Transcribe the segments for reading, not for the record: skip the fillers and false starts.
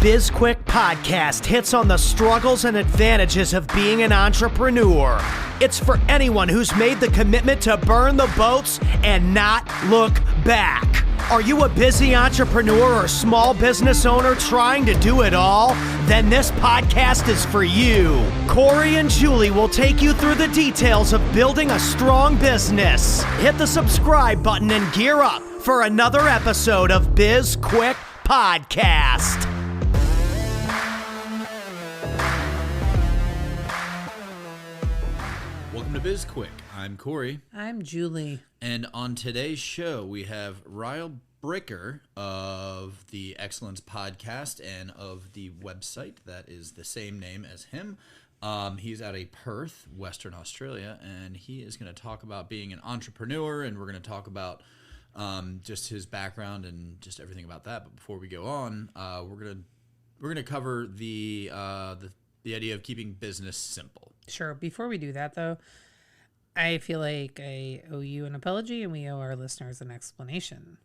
BizQuik podcast hits on the struggles and advantages of being an entrepreneur. It's for anyone who's made the commitment to burn the boats and not look back. Are you a busy entrepreneur or small business owner trying to do it all? Then this podcast is for you. Corey and Julie will take you through the details of building a strong business. Hit the subscribe button and gear up for another episode of BizQuik Podcast. Welcome to BizQuik. I'm Corey. I'm Julie. And on today's show, we have Rael Bricker of the Excellence Podcast and of the website that is the same name as him. He's out of Perth, Western Australia, and he is going to talk about being an entrepreneur, and we're going to talk about just his background and just everything about that. But before we go on, we're gonna cover the idea of keeping business simple. Sure. Before we do that, though, I feel like I owe you an apology and we owe our listeners an explanation.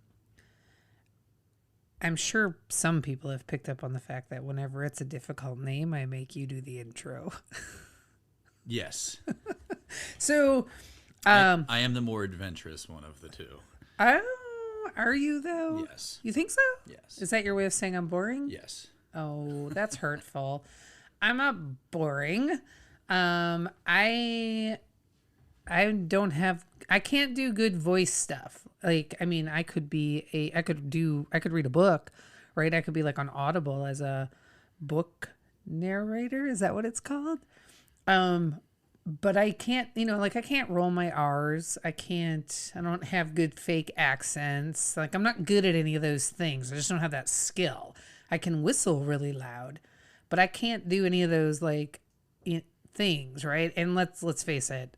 I'm sure some people have picked up on the fact that whenever it's a difficult name, I make you do the intro. Yes. So, I am the more adventurous one of the two. Oh, are you though? Yes. You think so? Yes. Is that your way of saying I'm boring? Yes. Oh, that's hurtful. I'm not boring. I can't do good voice stuff. Like, I mean, I could read a book, right? I could be like on Audible as a book narrator. Is that what it's called? But I can't, I can't roll my R's. I don't have good fake accents. Like, I'm not good at any of those things. I just don't have that skill. I can whistle really loud, but I can't do any of those things, right? And let's face it.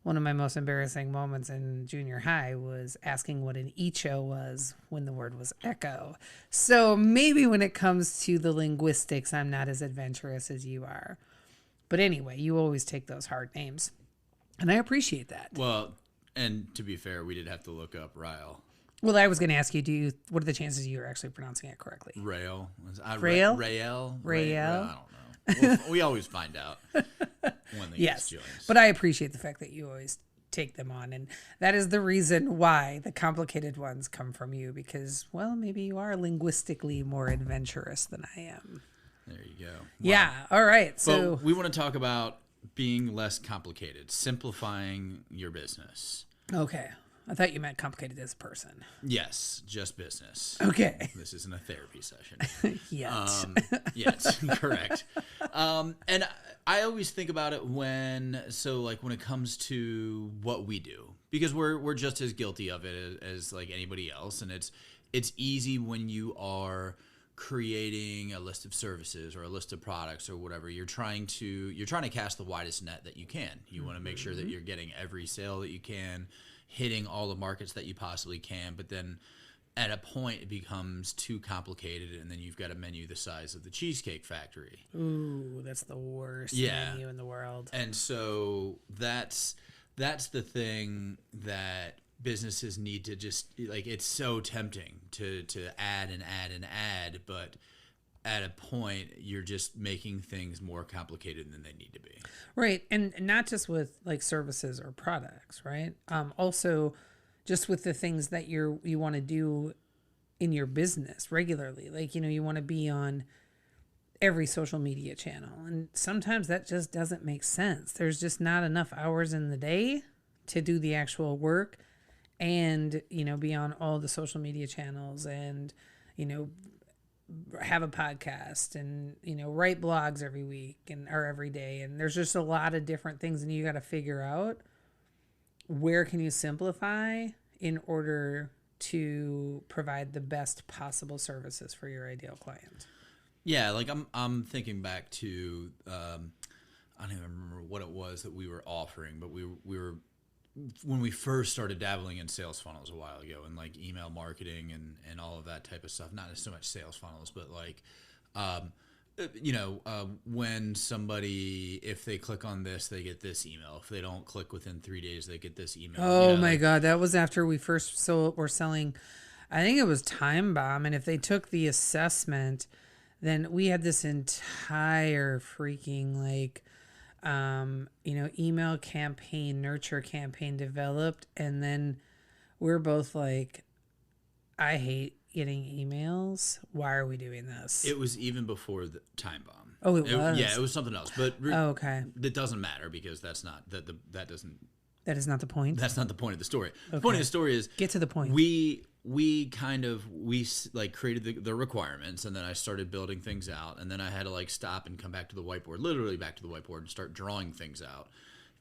One of my most embarrassing moments in junior high was asking what an echo was when the word was echo. So maybe when it comes to the linguistics, I'm not as adventurous as you are. But anyway, you always take those hard names, and I appreciate that. Well, and to be fair, we did have to look up Rael. Well, I was going to ask you, what are the chances you are actually pronouncing it correctly? Rael? Rael? Rael? Rael? I don't know. We always find out when the guest joins. But I appreciate the fact that you always take them on, and that is the reason why the complicated ones come from you, because, well, maybe you are linguistically more adventurous than I am. There you go. Wow. Yeah, all right. So but we want to talk about being less complicated, simplifying your business. Okay. I thought you meant complicated as a person. Yes, just business. Okay. This isn't a therapy session. Yes. Yes, correct. And I always think about it when it comes to what we do, because we're just as guilty of it as like anybody else, and it's easy when you are creating a list of services or a list of products or whatever. You're trying to cast the widest net that you can. You want to make sure that you're getting every sale that you can, hitting all the markets that you possibly can, but then at a point it becomes too complicated, and then you've got a menu the size of the Cheesecake Factory. Ooh, that's the worst menu in the world. And so that's the thing that businesses need to just, like, it's so tempting to add and add and add, but at a point you're just making things more complicated than they need to be. Right. And not just with like services or products, right? Also just with the things that you want to do in your business regularly. Like, you want to be on every social media channel, and sometimes that just doesn't make sense. There's just not enough hours in the day to do the actual work and, be on all the social media channels and, have a podcast and, write blogs every week or every day. And there's just a lot of different things, and you got to figure out where can you simplify in order to provide the best possible services for your ideal client. Yeah. Like I'm thinking back to, I don't even remember what it was that we were offering, but we were, when we first started dabbling in sales funnels a while ago, and like email marketing and all of that type of stuff, not so much sales funnels, but like, when somebody, if they click on this, they get this email. If they don't click within 3 days, they get this email. Oh my God. That was after we first were selling, I think it was Time Bomb. And if they took the assessment then we had this entire freaking like email campaign, nurture campaign developed, and then we're both like, I hate getting emails. Why are we doing this? It was even before the time bomb. Oh, it was? Yeah, it was something else. But okay. It doesn't matter because that's not that doesn't. That is not the point. That's not the point of the story. Okay. The point of the story is get to the point. We like created the requirements, and then I started building things out, and then I had to like stop and come back to the whiteboard, literally back to the whiteboard, and start drawing things out.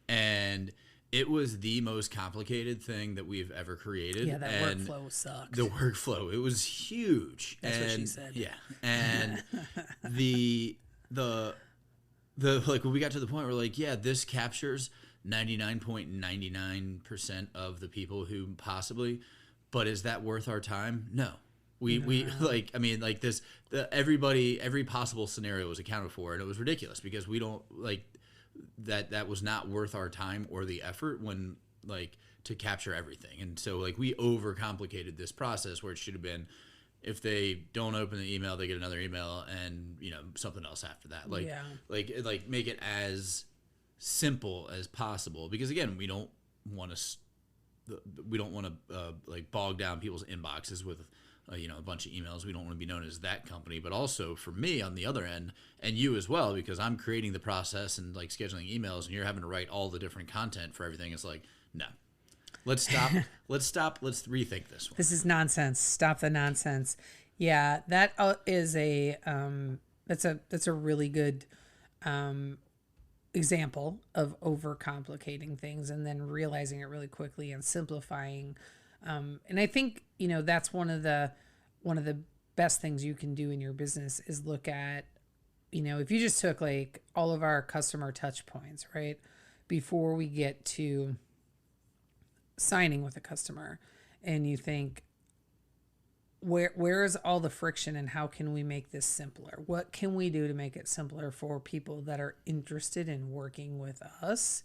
And it was the most complicated thing that we've ever created. Yeah, that workflow sucked. The workflow, it was huge. That's what she said. Yeah, and the like when we got to the point where like, yeah, this captures 99.99% of the people who possibly, but is that worth our time? No. We like, I mean, like this, every possible scenario was accounted for, and it was ridiculous because we don't like that was not worth our time or the effort when like to capture everything. And so like we overcomplicated this process where it should have been, if they don't open the email, they get another email and something else after that. Like, like make it as simple as possible, because again, we don't want to like bog down people's inboxes with a bunch of emails. We don't want to be known as that company. But also for me on the other end, and you as well, because I'm creating the process and like scheduling emails, and you're having to write all the different content for everything. It's like, no, let's stop. Let's rethink this one. This is nonsense. Stop the nonsense. Yeah, that is that's a really good example of overcomplicating things and then realizing it really quickly and simplifying. And I think, that's one of the best things you can do in your business is look at, if you just took like all of our customer touch points, right? Before we get to signing with a customer, and you think, where is all the friction and how can we make this simpler? What can we do to make it simpler for people that are interested in working with us?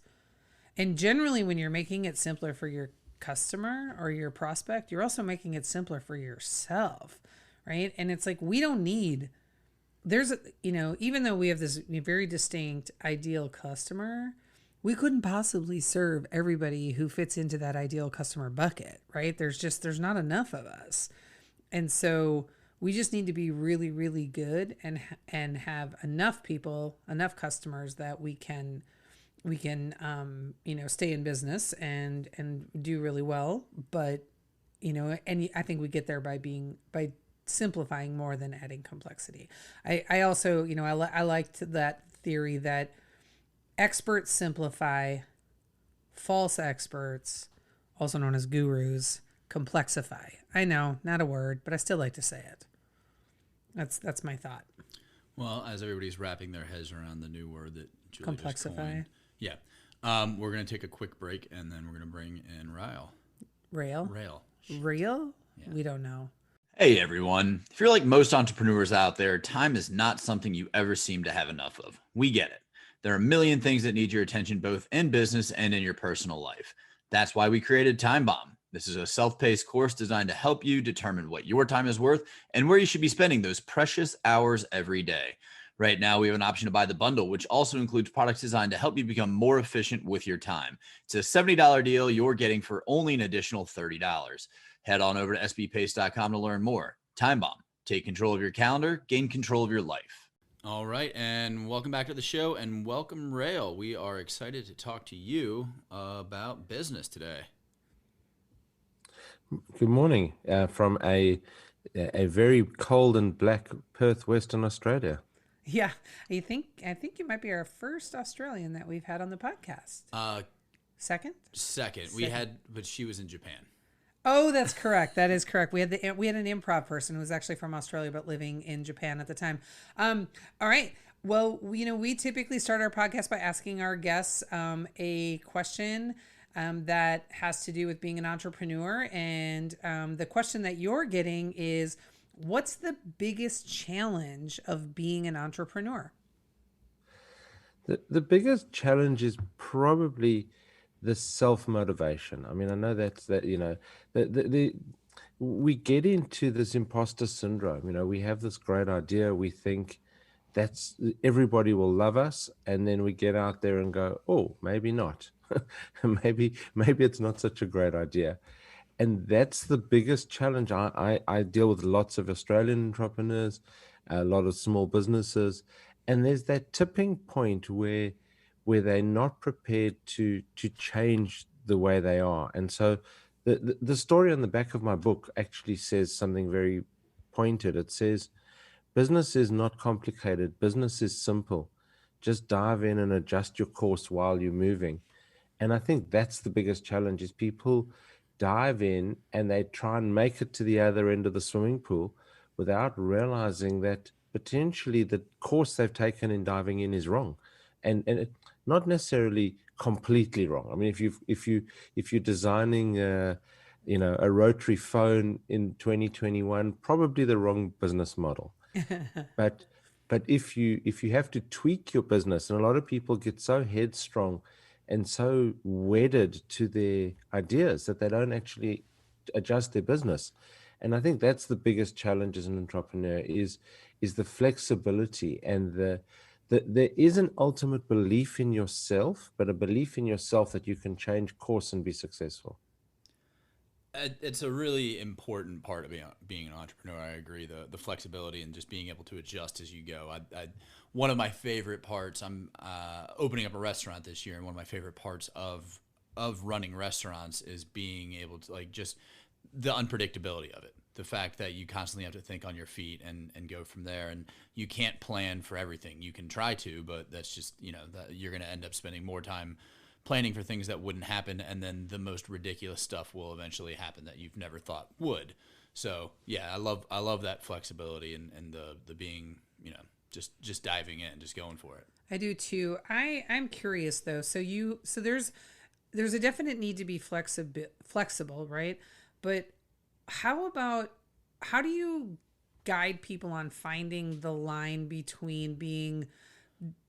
And generally, when you're making it simpler for your customer or your prospect, you're also making it simpler for yourself, right? And it's like, we don't need, even though we have this very distinct ideal customer, we couldn't possibly serve everybody who fits into that ideal customer bucket, right? There's not enough of us. And so we just need to be really, really good and have enough people, enough customers that we can stay in business and do really well. But, and I think we get there by simplifying more than adding complexity. I also, I liked that theory that experts simplify, false experts, also known as gurus, complexify. I know, not a word, but I still like to say it. That's my thought. Well, as everybody's wrapping their heads around the new word that Julie just Complexify. coined. Yeah. We're going to take a quick break, and then we're going to bring in Rael. Rail? Yeah. We don't know. Hey, everyone. If you're like most entrepreneurs out there, time is not something you ever seem to have enough of. We get it. There are a million things that need your attention, both in business and in your personal life. That's why we created Time Bomb. This is a self-paced course designed to help you determine what your time is worth and where you should be spending those precious hours every day. Right now, we have an option to buy the bundle, which also includes products designed to help you become more efficient with your time. It's a $70 deal you're getting for only an additional $30. Head on over to sbpace.com to learn more. Time Bomb. Take control of your calendar, gain control of your life. All right, and welcome back to the show, and welcome, Rael. We are excited to talk to you about business today. Good morning from a very cold and black Perth, Western Australia. Yeah, I think you might be our first Australian that we've had on the podcast. Second. We had, but she was in Japan. Oh, that's correct. That is correct. We had an improv person who was actually from Australia but living in Japan at the time. All right. Well, we typically start our podcast by asking our guests a question that has to do with being an entrepreneur. And the question that you're getting is, what's the biggest challenge of being an entrepreneur? The biggest challenge is probably the self-motivation. I mean, I know that's that, we get into this imposter syndrome. We have this great idea. We think that's everybody will love us, and then we get out there and go, oh, maybe not. maybe it's not such a great idea. And that's the biggest challenge. I deal with lots of Australian entrepreneurs, a lot of small businesses, and there's that tipping point where they're not prepared to change the way they are. And so the story on the back of my book actually says something very pointed. It says, business is not complicated. Business is simple. Just dive in and adjust your course while you're moving. And I think that's the biggest challenge is people dive in and they try and make it to the other end of the swimming pool without realizing that potentially the course they've taken in diving in is wrong. And it, not necessarily completely wrong. I mean, if you're designing a rotary phone in 2021, probably the wrong business model. But if you have to tweak your business, and a lot of people get so headstrong and so wedded to their ideas that they don't actually adjust their business. And I think that's the biggest challenge as an entrepreneur is the flexibility and there is an ultimate belief in yourself, but a belief in yourself that you can change course and be successful. It's a really important part of being an entrepreneur. I agree. The flexibility and just being able to adjust as you go. One of my favorite parts, I'm opening up a restaurant this year, and one of my favorite parts of running restaurants is being able to just the unpredictability of it. The fact that you constantly have to think on your feet and go from there, and you can't plan for everything. You can try to, but that's just, that you're going to end up spending more time planning for things that wouldn't happen, and then the most ridiculous stuff will eventually happen that you've never thought would. So yeah, I love that flexibility and the being, just diving in, just going for it. I do too. I'm curious though. So there's a definite need to be flexible, right? But how do you guide people on finding the line between being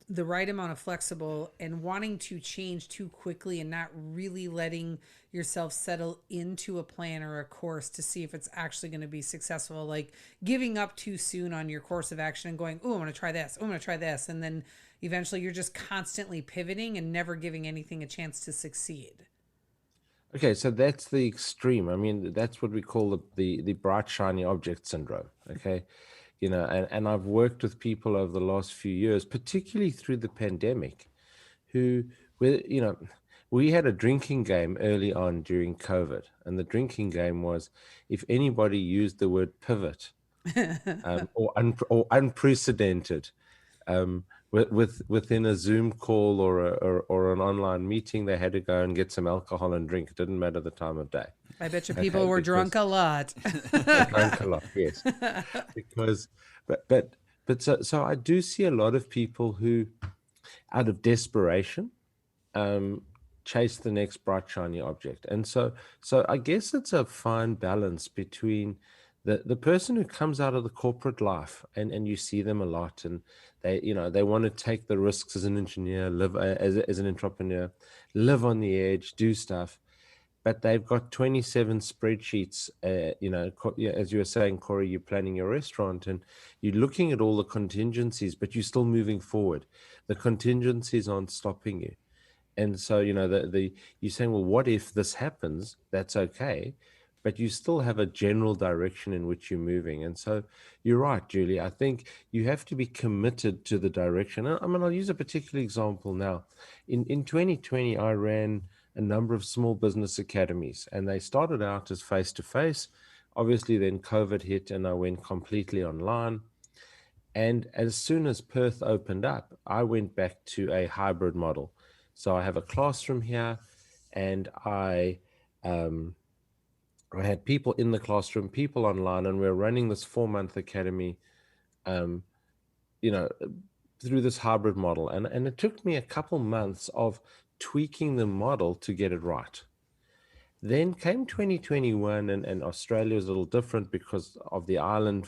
the right amount of flexible and wanting to change too quickly and not really letting yourself settle into a plan or a course to see if it's actually going to be successful, like giving up too soon on your course of action and going, oh, I'm going to try this. Oh, I'm going to try this. And then eventually you're just constantly pivoting and never giving anything a chance to succeed. Okay, so that's the extreme. I mean, that's what we call the bright, shiny object syndrome. Okay. And I've worked with people over the last few years, particularly through the pandemic, we had a drinking game early on during COVID. And the drinking game was if anybody used the word pivot or unprecedented within a Zoom call or an online meeting, they had to go and get some alcohol and drink. It didn't matter the time of day. I bet you people were drunk a lot. Drunk a lot, yes. So I do see a lot of people who, out of desperation, chase the next bright shiny object, and so I guess it's a fine balance between the person who comes out of the corporate life, and you see them a lot, and they want to take the risks as an engineer, live as an entrepreneur, live on the edge, do stuff. But they've got 27 spreadsheets, as you were saying, Corey, you're planning your restaurant and you're looking at all the contingencies, but you're still moving forward. The contingencies aren't stopping you. And so, you're saying, well, what if this happens? That's okay. But you still have a general direction in which you're moving. And so you're right, Julie. I think you have to be committed to the direction. I mean, I'll use a particular example now. In 2020, I ran a number of small business academies, and they started out as face-to-face. Obviously, then COVID hit and I went completely online. And as soon as Perth opened up, I went back to a hybrid model. So I have a classroom here, and I had people in the classroom, people online, and we're running this 4-month academy, through this hybrid model. And it took me a couple months of tweaking the model to get it right. Then came 2021, and Australia was a little different because of the island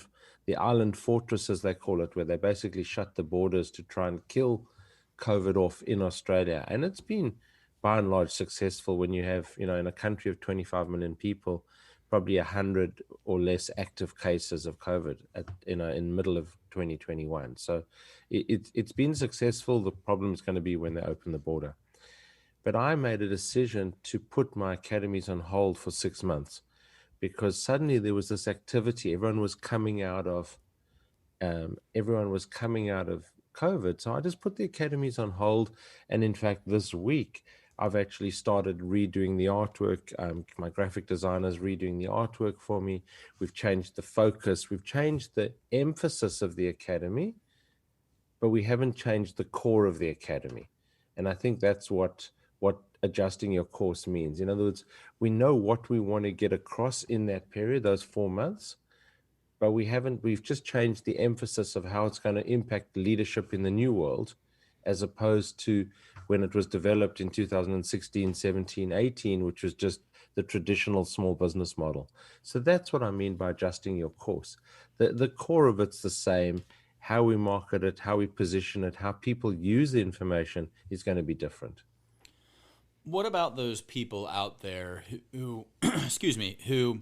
fortress, as they call it, where they basically shut the borders to try and kill COVID off in Australia. And it's been by and large successful when you have, in a country of 25 million people, probably 100 or less active cases of COVID in the middle of 2021. So it's been successful. The problem is going to be when they open the border. But I made a decision to put my academies on hold for 6 months because suddenly there was this activity. Everyone was coming out of COVID. So I just put the academies on hold. And in fact, this week, I've actually started redoing the artwork. My graphic designer's redoing the artwork for me. We've changed the focus. We've changed the emphasis of the academy, but we haven't changed the core of the academy. And I think that's what adjusting your course means. In other words, we know what we want to get across in that period, those 4 months, but we've just changed the emphasis of how it's going to impact leadership in the new world, as opposed to when it was developed in 2016, 17, 18, which was just the traditional small business model. So that's what I mean by adjusting your course. The core of it's the same. How we market it, how we position it, how people use the information is going to be different. What about those people out there who excuse me, who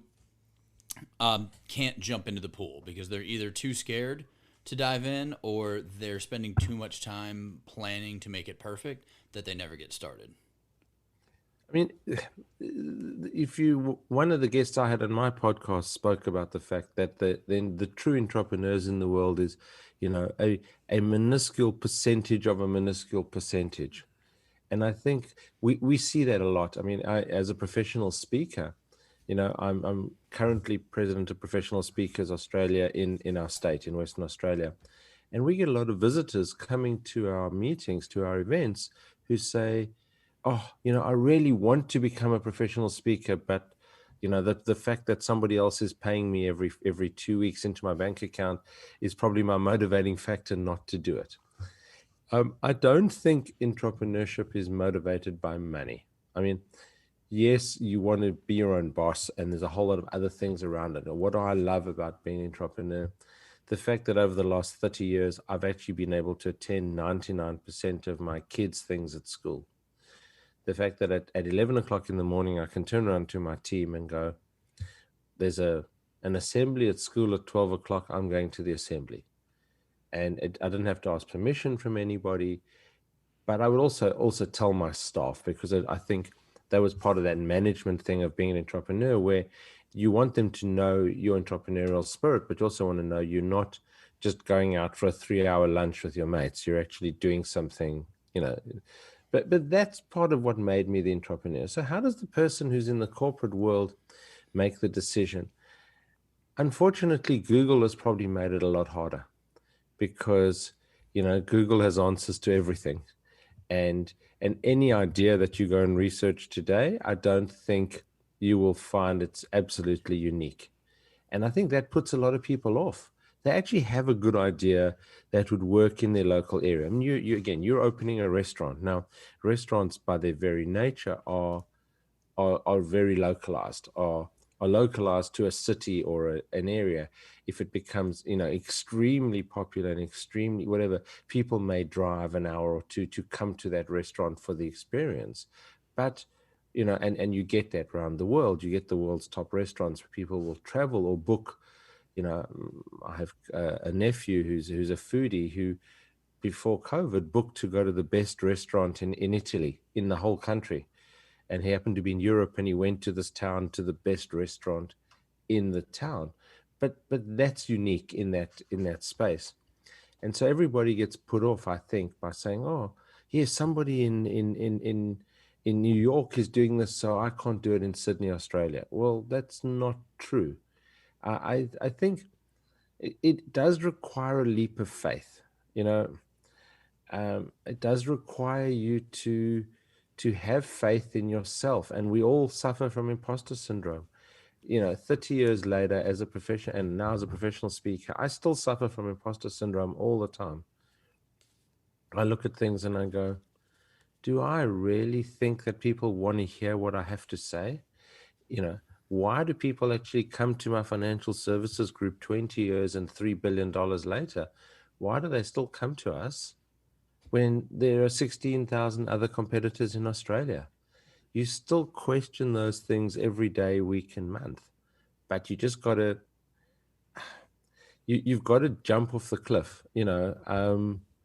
can't jump into the pool because they're either too scared to dive in or they're spending too much time planning to make it perfect that they never get started? I mean, one of the guests I had on my podcast spoke about the fact that the true entrepreneurs in the world is, a minuscule percentage of a minuscule percentage. And I think we see that a lot. I mean, as a professional speaker, I'm currently president of Professional Speakers Australia in our state, in Western Australia. And we get a lot of visitors coming to our meetings, to our events, who say, oh, I really want to become a professional speaker, but the fact that somebody else is paying me every 2 weeks into my bank account is probably my motivating factor not to do it. I don't think entrepreneurship is motivated by money. I mean, yes, you want to be your own boss, and there's a whole lot of other things around it. And what do I love about being an entrepreneur? The fact that over the last 30 years, I've actually been able to attend 99% of my kids' things at school. The fact that at 11 o'clock in the morning, I can turn around to my team and go, there's an assembly at school at 12 o'clock, I'm going to the assembly. And I didn't have to ask permission from anybody, but I would also tell my staff, because I think that was part of that management thing of being an entrepreneur, where you want them to know your entrepreneurial spirit, but you also want to know you're not just going out for a 3-hour lunch with your mates. You're actually doing something, But that's part of what made me the entrepreneur. So how does the person who's in the corporate world make the decision? Unfortunately, Google has probably made it a lot harder because, Google has answers to everything. And any idea that you go and research today, I don't think you will find it's absolutely unique. And I think that puts a lot of people off. They actually have a good idea that would work in their local area. I mean, you're opening a restaurant. Now, restaurants by their very nature are very localized, are localized to a city or an area. If it becomes, extremely popular and extremely whatever, people may drive an hour or two to come to that restaurant for the experience. But, and you get that around the world. You get the world's top restaurants where people will travel or book. I have a nephew who's a foodie who, before COVID, booked to go to the best restaurant in Italy, in the whole country. And he happened to be in Europe, and he went to this town to the best restaurant in the town. But that's unique in that space. And so everybody gets put off, I think, by saying, oh, yeah, somebody in New York is doing this, so I can't do it in Sydney, Australia. Well, that's not true. I think it does require a leap of faith. It does require you to have faith in yourself, and we all suffer from imposter syndrome. 30 years later as a professional, and now as a professional speaker, I still suffer from imposter syndrome all the time. I look at things and I go, do I really think that people want to hear what I have to say? Why do people actually come to my financial services group 20 years and $3 billion later? Why do they still come to us when there are 16,000 other competitors in Australia? You still question those things every day, week and month. but you just got to, you've got to jump off the cliff, you,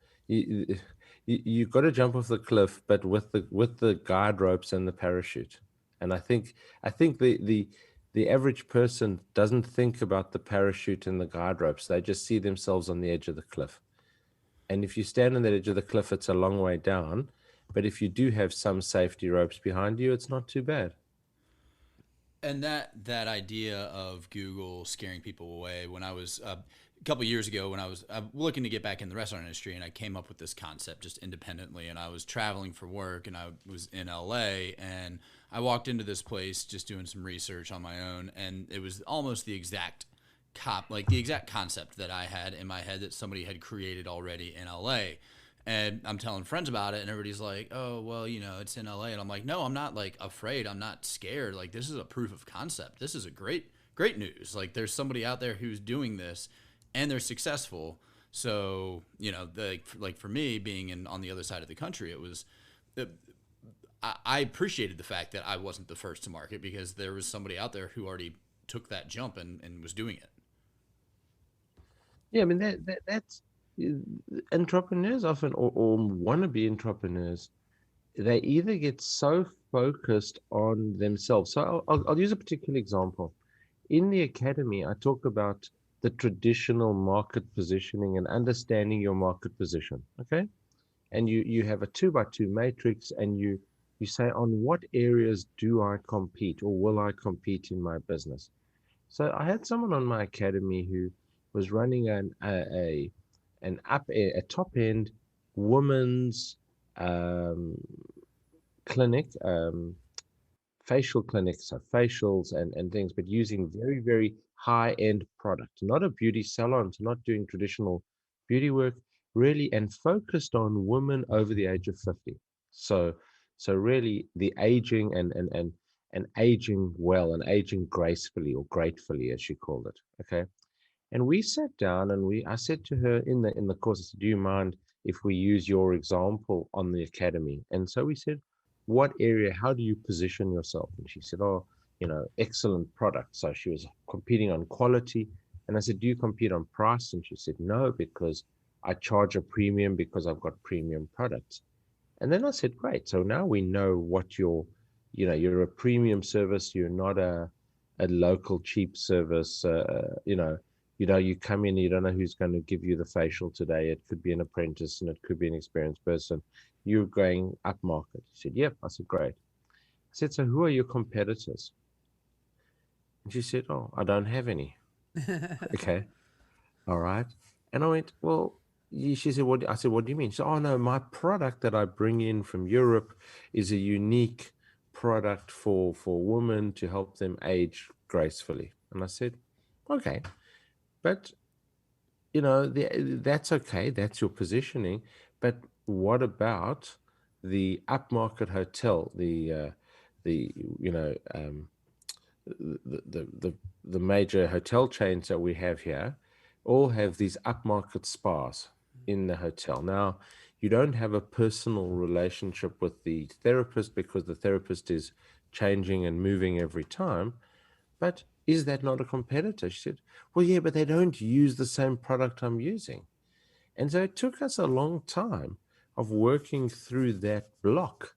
you've got to jump off the cliff, but with the guide ropes and the parachute. And I think the average person doesn't think about the parachute and the guide ropes. They just see themselves on the edge of the cliff. And if you stand on that edge of the cliff, it's a long way down. But if you do have some safety ropes behind you, it's not too bad. And that idea of Google scaring people away, when I was a couple years ago, when I was looking to get back in the restaurant industry, and I came up with this concept just independently, and I was traveling for work, and I was in LA, and I walked into this place just doing some research on my own, and it was almost the exact the exact concept that I had in my head that somebody had created already in LA. And I'm telling friends about it, and everybody's like, oh, well, it's in LA. And I'm like, no, I'm not like afraid. I'm not scared. Like, this is a proof of concept. This is a great news. Like, there's somebody out there who's doing this and they're successful. So, like for me being on the other side of the country, it was, I appreciated the fact that I wasn't the first to market, because there was somebody out there who already took that jump and was doing it. Yeah, I mean, that's entrepreneurs often, or wannabe entrepreneurs, they either get so focused on themselves. So I'll use a particular example. In the academy, I talk about the traditional market positioning and understanding your market position. Okay. And you have a 2x2 matrix, and you say, on what areas do I compete, or will I compete in my business? So I had someone on my academy who was running a top end women's clinic, facial clinic, so facials and things, but using very, very high end product, not a beauty salon, so not doing traditional beauty work, really, and focused on women over the age of 50. So really the aging and aging well and aging gracefully, or gratefully, as she called it. Okay. And we sat down, and I said to her in the course, I said, do you mind if we use your example on the academy? And so we said, what area, how do you position yourself? And she said, oh, excellent product. So she was competing on quality. And I said, do you compete on price? And she said, no, because I charge a premium because I've got premium products. And then I said, great. So now we know what you're a premium service. You're not a local cheap service. You come in, you don't know who's going to give you the facial today. It could be an apprentice, and it could be an experienced person. You're going up market. She said, yep. I said, great. I said, so who are your competitors? And she said, oh, I don't have any. Okay. All right. And I went, well, she said, what? I said, what do you mean? She said, oh, no, my product that I bring in from Europe is a unique product for women to help them age gracefully. And I said, okay. But, that's okay. That's your positioning. But what about the upmarket hotel, the major hotel chains that we have here all have these upmarket spas in the hotel. Now, you don't have a personal relationship with the therapist, because the therapist is changing and moving every time. But is that not a competitor? She said, well, yeah, but they don't use the same product I'm using. And so it took us a long time of working through that block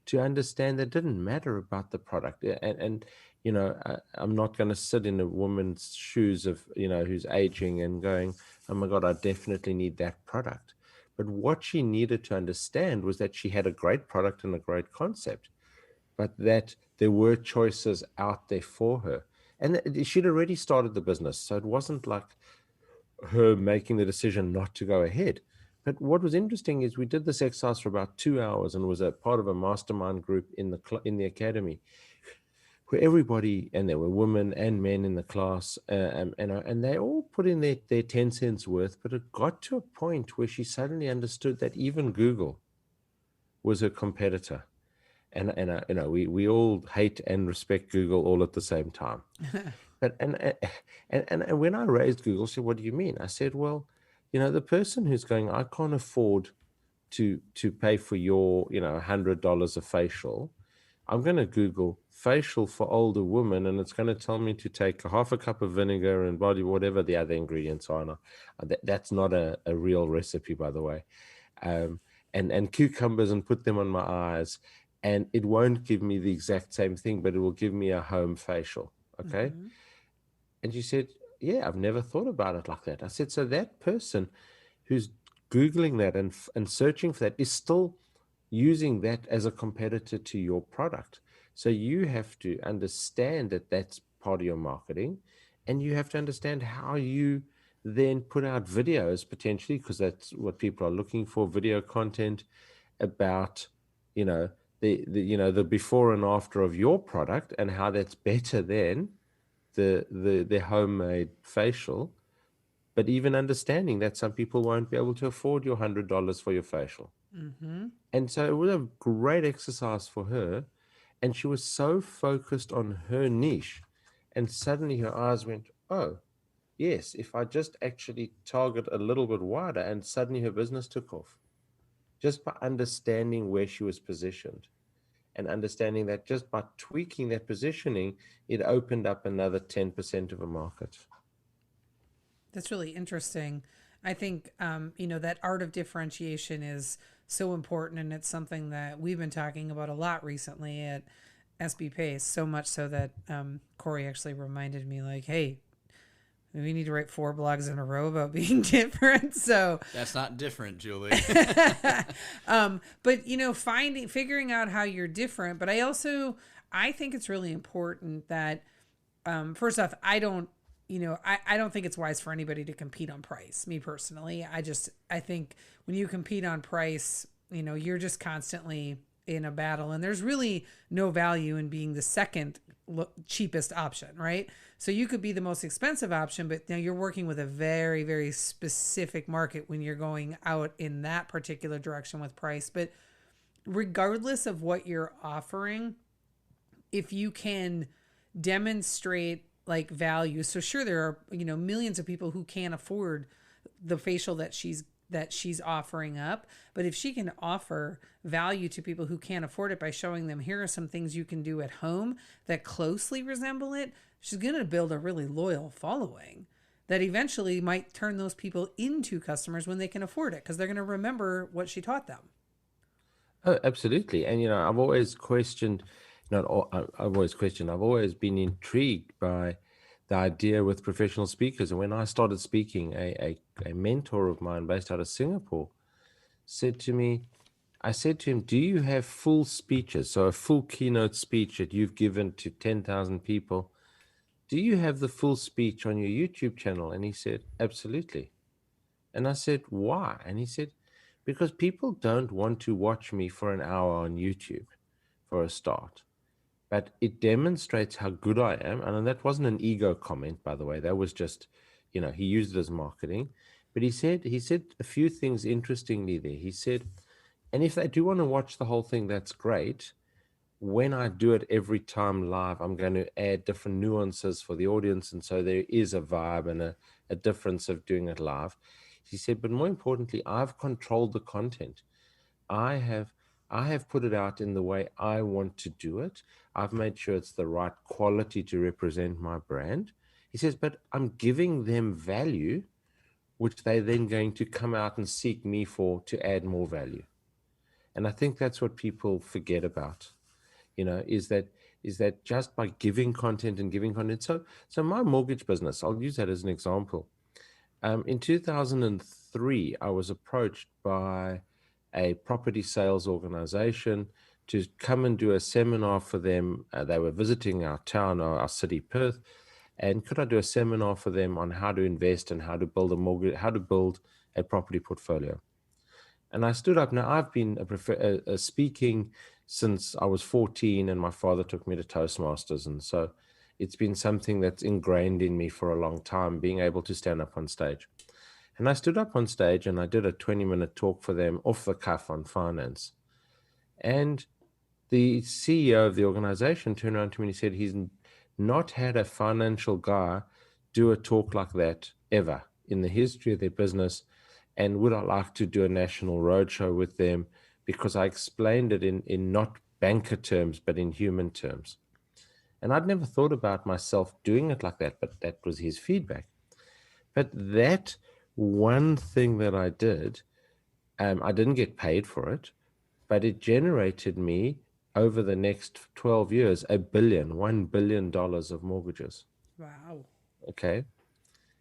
to understand that it didn't matter about the product. And I'm not going to sit in a woman's shoes of, who's aging and going, oh my God, I definitely need that product. But what she needed to understand was that she had a great product and a great concept, but that there were choices out there for her. And she'd already started the business. So it wasn't like her making the decision not to go ahead. But what was interesting is we did this exercise for about 2 hours, and was a part of a mastermind group in the academy, where everybody, and there were women and men in the class, and they all put in their 10 cents worth. But it got to a point where she suddenly understood that even Google was a competitor. And we all hate and respect Google all at the same time. But and when I raised Google, said, what do you mean? I said, well, the person who's going, I can't afford to pay for your $100 a facial. I'm going to Google facial for older women, and it's going to tell me to take a half a cup of vinegar and body, whatever the other ingredients are. And that's not a real recipe, by the way. And cucumbers, and put them on my eyes. And it won't give me the exact same thing, but it will give me a home facial. Okay. Mhm. And she said, yeah, I've never thought about it like that. I said, so that person who's Googling that and searching for that is still using that as a competitor to your product. So you have to understand that that's part of your marketing, and you have to understand how you then put out videos potentially, because that's what people are looking for, video content about, you know, the before and after of your product and how that's better than the homemade facial. But even understanding that some people won't be able to afford your $100 for your facial. Mhm. And so it was a great exercise for her. And she was so focused on her niche. And suddenly her eyes went, oh, yes, if I just actually target a little bit wider, and suddenly her business took off. Just by understanding where she was positioned, and understanding that just by tweaking that positioning, it opened up another 10% of a market. That's really interesting. I think, that art of differentiation is so important, and it's something that we've been talking about a lot recently at SB Pace. So much so that Corey actually reminded me, like, hey, we need to write 4 blogs in a row about being different. So That's not different, Julie. but figuring out how you're different. But I think it's really important that first off, I don't think it's wise for anybody to compete on price. Me personally, I think when you compete on price, you're just constantly in a battle, and there's really no value in being the second cheapest option, right? So you could be the most expensive option, but now you're working with a very, very specific market when you're going out in that particular direction with price. But regardless of what you're offering, if you can demonstrate like value, so sure, there are millions of people who can't afford the facial that she's offering up, but if she can offer value to people who can't afford it by showing them, here are some things you can do at home that closely resemble it, she's going to build a really loyal following that eventually might turn those people into customers when they can afford it, because they're going to remember what she taught them. Oh, absolutely. And, I've always questioned, I've always been intrigued by the idea with professional speakers. And when I started speaking, a mentor of mine based out of Singapore said to me, I said to him, do you have full speeches? So a full keynote speech that you've given to 10,000 people. Do you have the full speech on your YouTube channel? And he said, absolutely. And I said, why? And he said, because people don't want to watch me for an hour on YouTube for a start. But it demonstrates how good I am. And that wasn't an ego comment, by the way. That was just, he used it as marketing. But he said a few things interestingly there. He said, and if they do want to watch the whole thing, that's great. When I do it every time live, I'm going to add different nuances for the audience. And so there is a vibe and a difference of doing it live. He said, but more importantly, I've controlled the content. I have put it out in the way I want to do it. I've made sure it's the right quality to represent my brand. He says, but I'm giving them value, which they're then going to come out and seek me for to add more value. And I think that's what people forget about, is that just by giving content and giving content. So my mortgage business, I'll use that as an example. In 2003, I was approached by a property sales organization to come and do a seminar for them. They were visiting our town, our city, Perth, and could I do a seminar for them on how to invest and how to build a property portfolio? And I stood up. Now, I've been speaking since I was 14, and my father took me to Toastmasters. And so it's been something that's ingrained in me for a long time, being able to stand up on stage. And I stood up on stage and I did a 20-minute talk for them off the cuff on finance. And the CEO of the organization turned around to me and he said he's not had a financial guy do a talk like that ever in the history of their business. And would I like to do a national roadshow with them? Because I explained it in not banker terms, but in human terms. And I'd never thought about myself doing it like that, but that was his feedback. But that one thing that I did, I didn't get paid for it, but it generated me over the next 12 years, $1 billion of mortgages. Wow. Okay.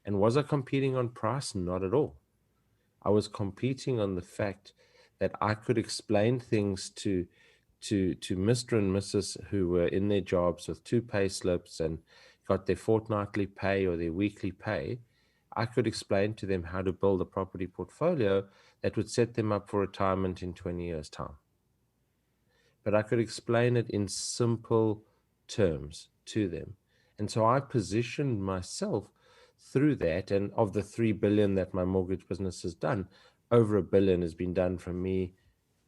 And was I competing on price? Not at all. I was competing on the fact that I could explain things to Mr. and Mrs. who were in their jobs with 2 pay slips and got their fortnightly pay or their weekly pay. I could explain to them how to build a property portfolio that would set them up for retirement in 20 years' time. But I could explain it in simple terms to them. And so I positioned myself through that. And of the 3 billion that my mortgage business has done, over $1 billion has been done from me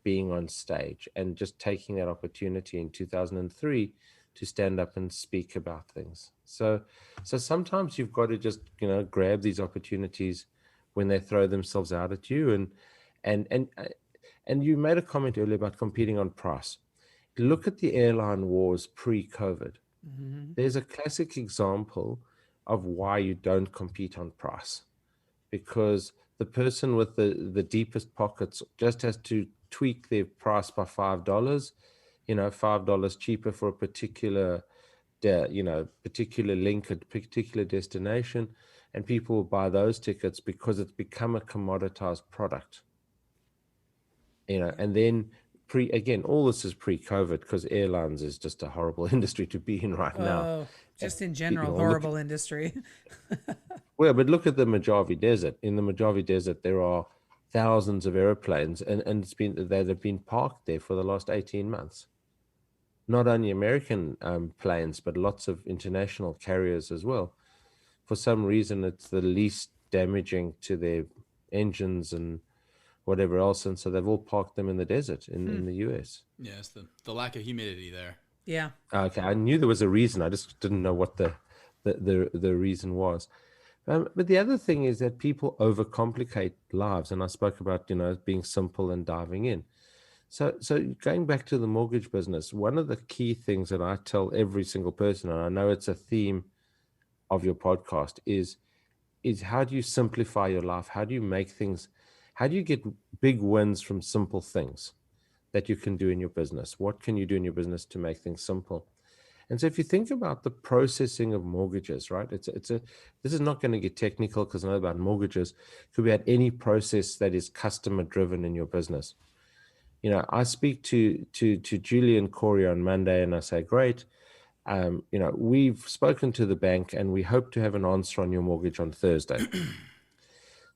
being on stage and just taking that opportunity in 2003 to stand up and speak about things. So sometimes you've got to just, grab these opportunities when they throw themselves out at you. And you made a comment earlier about competing on price. Look at the airline wars pre-COVID. Mm-hmm. There's a classic example of why you don't compete on price, because the person with the deepest pockets just has to tweak their price by $5, $5 cheaper for a particular, particular link, a particular destination, and people will buy those tickets because it's become a commoditized product. And then again, all this is pre-COVID, because airlines is just a horrible industry to be in right now. Oh, just in general, look horrible industry. Well, but look at the Mojave Desert. In the Mojave Desert, there are thousands of airplanes, and that have been parked there for the last 18 months. Not only American planes, but lots of international carriers as well. For some reason, it's the least damaging to their engines and whatever else, and so they've all parked them in the desert in the US. Yeah, it's the lack of humidity there. Yeah. Okay, I knew there was a reason. I just didn't know what the reason was. But the other thing is that people overcomplicate lives, and I spoke about being simple and diving in. So going back to the mortgage business, one of the key things that I tell every single person, and I know it's a theme of your podcast, is how do you simplify your life? How do you make things? How do you get big wins from simple things that you can do in your business? What can you do in your business to make things simple? And so if you think about the processing of mortgages, right, this is not going to get technical because I know about mortgages. It could be at any process that is customer driven in your business. I speak to Julie and Corey on Monday and I say, great, we've spoken to the bank and we hope to have an answer on your mortgage on Thursday.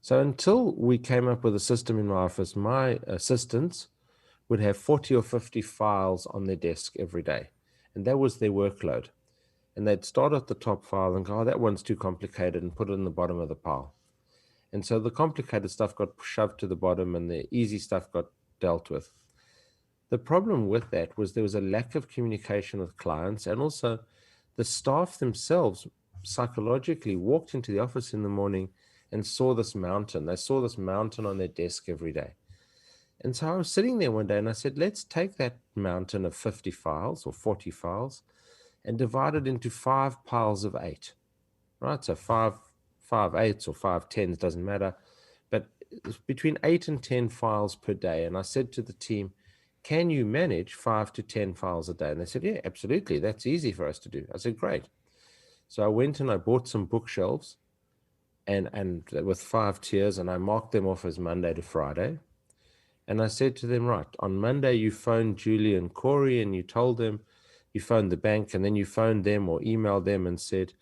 So until we came up with a system in my office, my assistants would have 40 or 50 files on their desk every day. And that was their workload. And they'd start at the top file and go, oh, that one's too complicated, and put it in the bottom of the pile. And so the complicated stuff got shoved to the bottom and the easy stuff got dealt with. The problem with that was there was a lack of communication with clients, and also the staff themselves psychologically walked into the office in the morning and saw this mountain. They saw this mountain on their desk every day. And so I was sitting there one day and I said, let's take that mountain of 50 files or 40 files and divide it into 5 piles of 8, right? So 5 8s or 5 10s, doesn't matter, but between 8 and 10 files per day. And I said to the team, can you manage 5 to 10 files a day? And they said, yeah, absolutely. That's easy for us to do. I said, great. So I went and I bought some bookshelves and with 5 tiers, and I marked them off as Monday to Friday. And I said to them, right, on Monday, you phoned Julie and Corey and you told them, you phoned the bank, and then you phoned them or emailed them and said,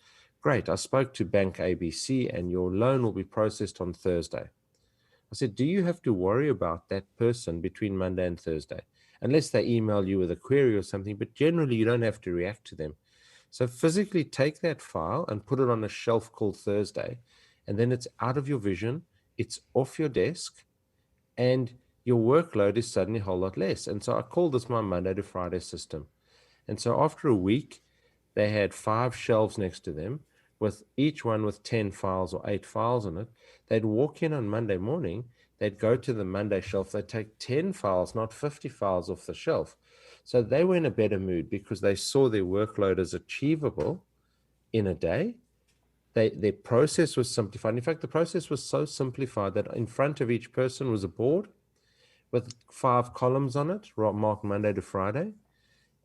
great, I spoke to Bank ABC and your loan will be processed on Thursday. I said, do you have to worry about that person between Monday and Thursday? Unless they email you with a query or something, but generally you don't have to react to them. So physically take that file and put it on a shelf called Thursday, and then it's out of your vision, it's off your desk, and your workload is suddenly a whole lot less. And so I called this my Monday to Friday system. And so after a week, they had 5 shelves next to them, with each one with 10 files or 8 files on it. They'd walk in on Monday morning, they'd go to the Monday shelf, they'd take 10 files, not 50 files off the shelf. So they were in a better mood because they saw their workload as achievable in a day. Their process was simplified. In fact, the process was so simplified that in front of each person was a board with 5 columns on it, marked Monday to Friday.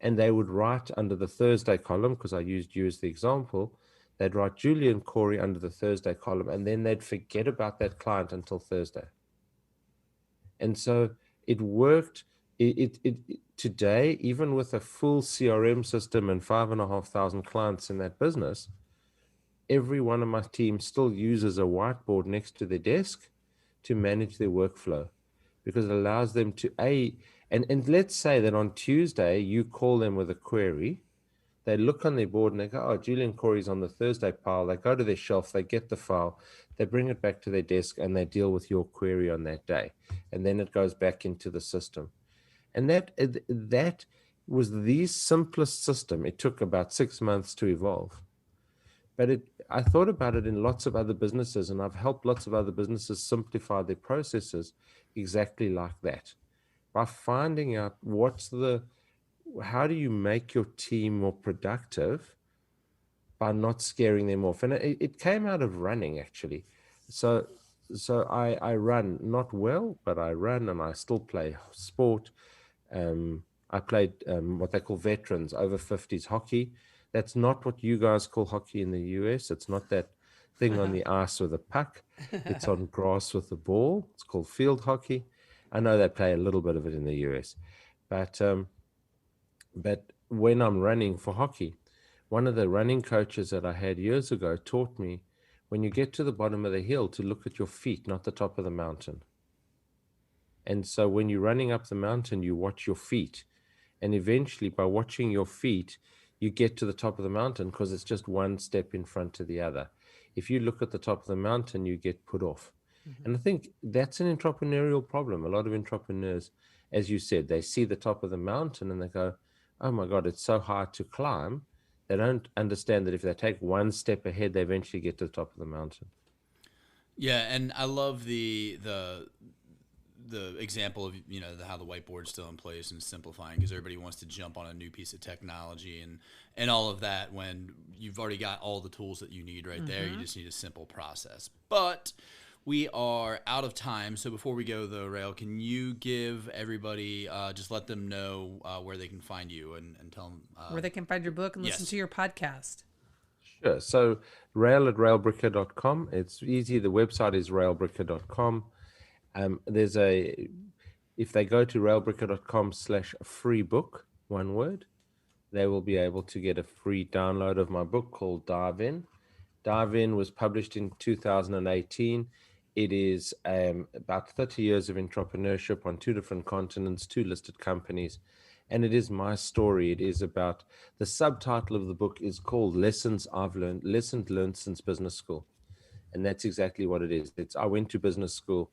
And they would write under the Thursday column, because I used you as the example, they'd write Julie and Corey under the Thursday column, and then they'd forget about that client until Thursday. And so it worked. Today, even with a full CRM system and 5,500 clients in that business, every one of my team still uses a whiteboard next to their desk to manage their workflow, because it allows them to, and let's say that on Tuesday, you call them with a query. They look on their board and they go, oh, Julian Corey's on the Thursday pile. They go to their shelf, they get the file, they bring it back to their desk, and they deal with your query on that day. And then it goes back into the system. And that was the simplest system. It took about 6 months to evolve. But I thought about it in lots of other businesses, and I've helped lots of other businesses simplify their processes exactly like that. By finding out how do you make your team more productive by not scaring them off? And it came out of running, actually. So I run, not well, but I run, and I still play sport. I played what they call veterans, over 50s hockey. That's not what you guys call hockey in the US. It's not that thing on the ice with a puck. It's on grass with a ball. It's called field hockey. I know they play a little bit of it in the US. But when I'm running for hockey, one of the running coaches that I had years ago taught me, when you get to the bottom of the hill, to look at your feet, not the top of the mountain. And so when you're running up the mountain, you watch your feet. And eventually, by watching your feet, you get to the top of the mountain, because it's just one step in front of the other. If you look at the top of the mountain, you get put off. Mm-hmm. And I think that's an entrepreneurial problem. A lot of entrepreneurs, as you said, they see the top of the mountain and they go, oh my God, it's so hard to climb. They don't understand that if they take one step ahead, they eventually get to the top of the mountain. Yeah, and I love the example of, how the whiteboard's still in place and simplifying, because everybody wants to jump on a new piece of technology and all of that when you've already got all the tools that you need right there. You just need a simple process. But we are out of time. So before we go, though, Rael, can you give everybody, just let them know where they can find you and tell them. Where they can find your book and listen to your podcast. Sure. So Rael at raelbricker.com. It's easy. The website is raelbricker.com. If they go to raelbricker.com/free book, one word, they will be able to get a free download of my book called Dive In. Dive In was published in 2018. It is about 30 years of entrepreneurship on 2 different continents, 2 listed companies. And it is my story. It is about, the subtitle of the book is called Lessons Learned Since Business School. And that's exactly what it is. I went to business school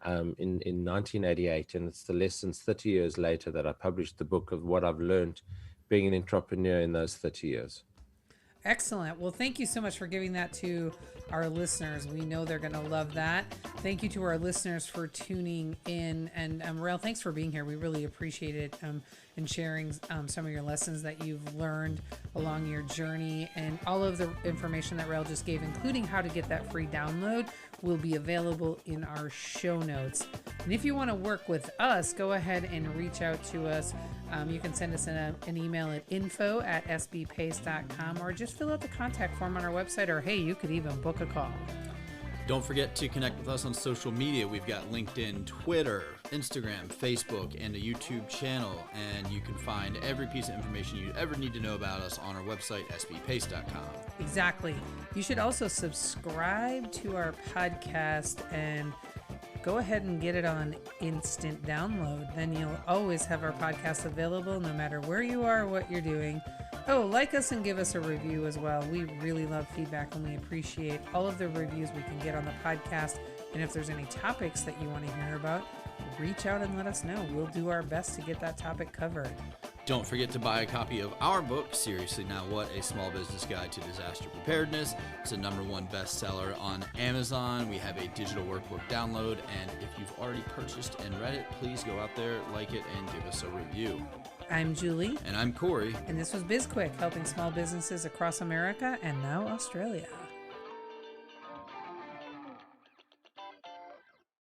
in 1988, and it's the lessons 30 years later that I published the book of what I've learned being an entrepreneur in those 30 years. Excellent. Well, thank you so much for giving that to our listeners. We know they're going to love that. Thank you to our listeners for tuning in. And Rael, thanks for being here. We really appreciate it, and sharing some of your lessons that you've learned along your journey. And all of the information that Rael just gave, including how to get that free download, will be available in our show notes. And if you want to work with us, go ahead and reach out to us. You can send us an email at info@sbpace.com, or just fill out the contact form on our website, or hey, you could even book a call. Don't forget to connect with us on social media. We've got LinkedIn, Twitter, Instagram, Facebook, and a YouTube channel. And you can find every piece of information you ever need to know about us on our website, sbpace.com. Exactly. You should also subscribe to our podcast and go ahead and get it on instant download. Then you'll always have our podcast available no matter where you are or what you're doing. Oh, like us and give us a review as well. We really love feedback, and we appreciate all of the reviews we can get on the podcast. And if there's any topics that you want to hear about, reach out and let us know. We'll do our best to get that topic covered. Don't forget to buy a copy of our book, Seriously Now What? A Small Business Guide to Disaster Preparedness. It's a #1 bestseller on Amazon. We have a digital workbook download, and if you've already purchased and read it, please go out there, like it, and give us a review. I'm Julie. And I'm Corey. And this was BizQuik, helping small businesses across America and now Australia.